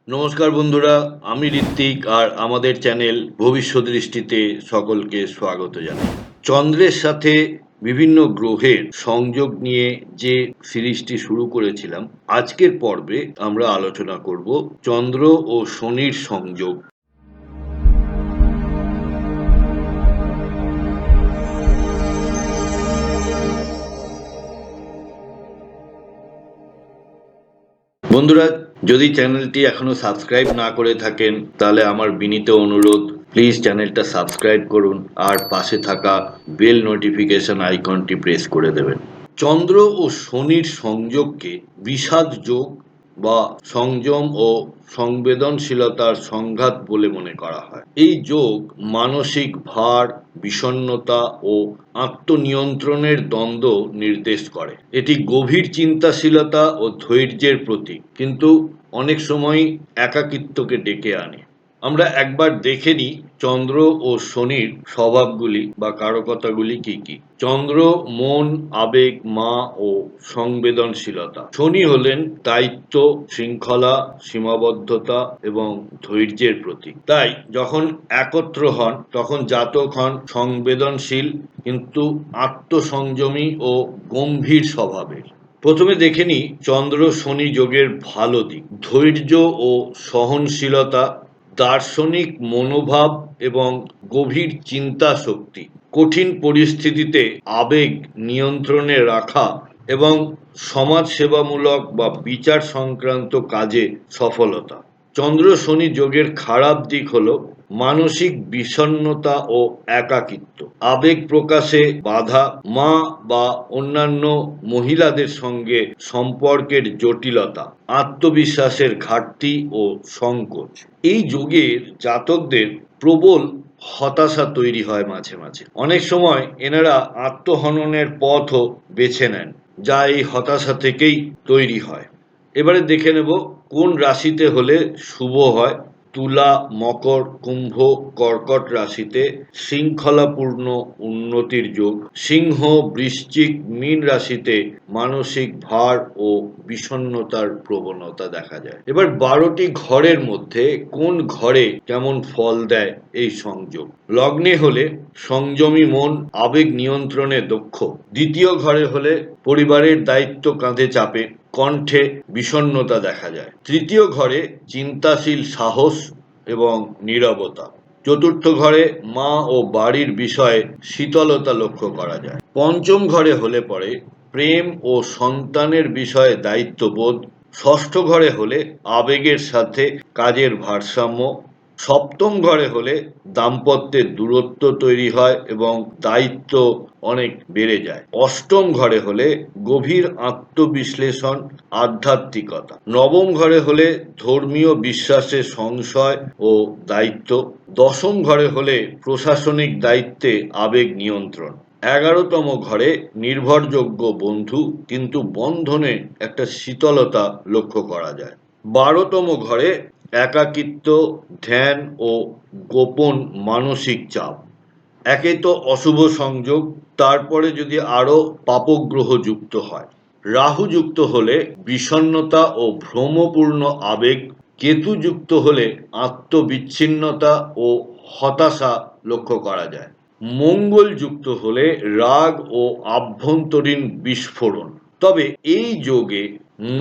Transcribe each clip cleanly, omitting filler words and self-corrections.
নমস্কার বন্ধুরা, আমি ঋত্বিক আর আমাদের চ্যানেল ভবিষ্যৎ দৃষ্টিতে সকলকে স্বাগত জানাই। চন্দ্রের সাথে বিভিন্ন গ্রহের সংযোগ নিয়ে যে সিরিজটি শুরু করেছিলাম, আজকের পর্বে আমরা আলোচনা করব চন্দ্র ও শনির সংযোগ। বন্ধুরা, যদি চ্যানেলটি এখনো সাবস্ক্রাইব না করে থাকেন তাহলে আমার বিনীত অনুরোধ, প্লিজ চ্যানেলটা সাবস্ক্রাইব করুন আর পাশে থাকা বেল নোটিফিকেশন আইকনটি প্রেস করে দেবেন। চন্দ্র ও শনির সংযোগকে বিষাদ যোগ বা সংযম ও সংবেদনশীলতার সংঘাত বলে মনে করা হয়। এই যোগ মানসিক ভার, বিষণ্ণতা ও আত্মনিয়ন্ত্রণের দ্বন্দ্ব নির্দেশ করে। এটি গভীর চিন্তাশীলতা ও ধৈর্যের প্রতীক, কিন্তু অনেক সময় একাকিত্বকে ডেকে আনে। আমরা একবার দেখে নিই চন্দ্র ও শনির স্বভাবগুলি বা কারকতাগুলি কি কি। চন্দ্র মন, আবেগ, মা ও সংবেদনশীলতা। শনি হলেন দায়িত্ব, শৃঙ্খলা, সীমাবদ্ধতা এবং ধৈর্যের প্রতীক। তাই যখন একত্র হন তখন জাতক হন সংবেদনশীল কিন্তু আত্মসংযমী ও গম্ভীর স্বভাবের। প্রথমে দেখে নিই চন্দ্র শনি যোগের ভালো দিক। ধৈর্য ও সহনশীলতা, দার্শনিক মনোভাব এবং গভীর চিন্তা শক্তি, কঠিন পরিস্থিতিতে আবেগ নিয়ন্ত্রণে রাখা এবং সমাজসেবামূলক বা বিচার সংক্রান্ত কাজে সফলতা। চন্দ্র শনি যোগের খারাপ দিক হলো মানসিক বিষণ্ণতা ও একাকিত্ব, আবেগ প্রকাশে বাধা, মা বা অন্যান্য মহিলাদের সঙ্গে সম্পর্কের জটিলতা, আত্মবিশ্বাসের ঘাটতি ও সংকোচ। এই যোগের জাতকদের প্রবল হতাশা তৈরি হয় মাঝে মাঝে। অনেক সময় এনারা আত্মহননের পথও বেছে নেন, যা এই হতাশা থেকেই তৈরি হয়। এবারে দেখে নেব কোন রাশিতে হলে শুভ হয়। তুলা, মকর, কুম্ভ, কর্কট রাশিতে শৃঙ্খলাপূর্ণ উন্নতির যোগ। সিংহ, বৃশ্চিক, মীন রাশিতে মানসিক ভার ও বিষণ্ণতার প্রবণতা দেখা যায়। এবার 12টি ঘরের মধ্যে কোন ঘরে কেমন ফল দেয় এই সংযোগ। লগ্নে হলে সংযমী মন, আবেগ নিয়ন্ত্রণে দক্ষ। দ্বিতীয় ঘরে হলে পরিবারের দায়িত্ব কাঁধে চাপে, কণ্ঠে বিষণ্ণতা দেখা যায়। তৃতীয় ঘরে চিন্তাশীল সাহস এবং নীরবতা। চতুর্থ ঘরে মা ও বাড়ির বিষয়ে শীতলতা লক্ষ্য করা যায়। পঞ্চম ঘরে হলে পরে প্রেম ও সন্তানের বিষয়ে দায়িত্ববোধ। ষষ্ঠ ঘরে হলে আবেগের সাথে কাজের ভারসাম্য। সপ্তম ঘরে হলে দাম্পত্যের দূরত্ব তৈরি হয় এবং দায়িত্ব অনেক বেড়ে যায়। অষ্টম ঘরে হলে গভীর আত্মবিশ্লেষণ, আধ্যাত্মিকতা। নবম ঘরে হলে ধর্মীয় বিশ্বাসের সংশয় ও দায়িত্ব। দশম ঘরে হলে প্রশাসনিক দায়িত্বে আবেগ নিয়ন্ত্রণ। 11তম ঘরে নির্ভরযোগ্য বন্ধু কিন্তু বন্ধনে একটা শীতলতা লক্ষ্য করা যায়। 12তম ঘরে একাকিত্ব, ধ্যান ও গোপন মানসিক চাপ। একে তো অশুভ সংযোগ, তারপরে যদি আরো পাপগ্রহ যুক্ত হয়। রাহু যুক্ত হলে বিষণ্ণতা ও ভ্রমপূর্ণ আবেগ। কেতু যুক্ত হলে আত্মবিচ্ছিন্নতা ও হতাশা লক্ষ্য করা যায়। মঙ্গল যুক্ত হলে রাগ ও আভ্যন্তরীণ বিস্ফোরণ। তবে এই যোগে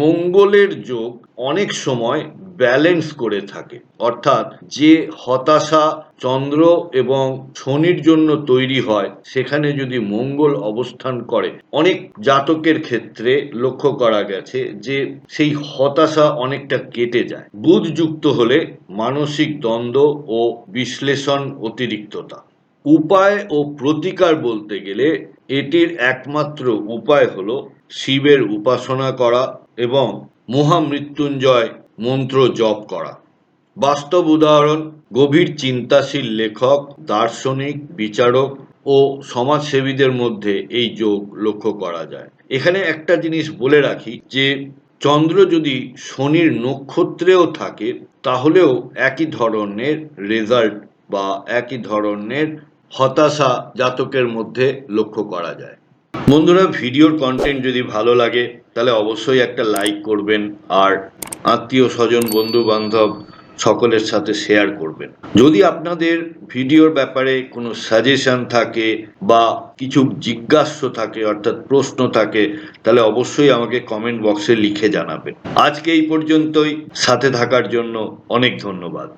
মঙ্গলের যোগ অনেক সময় ব্যালেন্স করে থাকে, অর্থাৎ যে হতাশা চন্দ্র এবং শনির জন্য তৈরি হয় সেখানে যদি মঙ্গল অবস্থান করে, অনেক জাতকের ক্ষেত্রে লক্ষ্য করা গেছে যে সেই হতাশা অনেকটা কেটে যায়। বুধ যুক্ত হলে মানসিক দ্বন্দ্ব ও বিশ্লেষণ অতিরিক্ততা। উপায় ও প্রতিকার বলতে গেলে এটির একমাত্র উপায় হলো শিবের উপাসনা করা এবং মহামৃত্যুঞ্জয় মন্ত্র জপ করা। বাস্তব উদাহরণ, গভীর চিন্তাশীল লেখক, দার্শনিক, বিচারক ও সমাজসেবীদের মধ্যে এই যোগ লক্ষ্য করা যায়। এখানে একটা জিনিস বলে রাখি যে চন্দ্র যদি শনির নক্ষত্রেও থাকে তাহলেও একই ধরনের রেজাল্ট বা একই ধরনের হতাশা জাতকের মধ্যে লক্ষ্য করা যায়। বন্ধুরা, ভিডিওর কন্টেন্ট যদি ভালো লাগে তাহলে অবশ্যই একটা লাইক করবেন আর আত্মীয় স্বজন বন্ধু বান্ধব সকলের সাথে শেয়ার করবেন। যদি আপনাদের ভিডিওর ব্যাপারে কোনো সাজেশন থাকে বা কিছু জিজ্ঞাস্য থাকে অর্থাৎ প্রশ্ন থাকে, তাহলে অবশ্যই আমাকে কমেন্ট বক্সে লিখে জানাবেন। আজকে এই পর্যন্তই, সাথে থাকার জন্য অনেক ধন্যবাদ।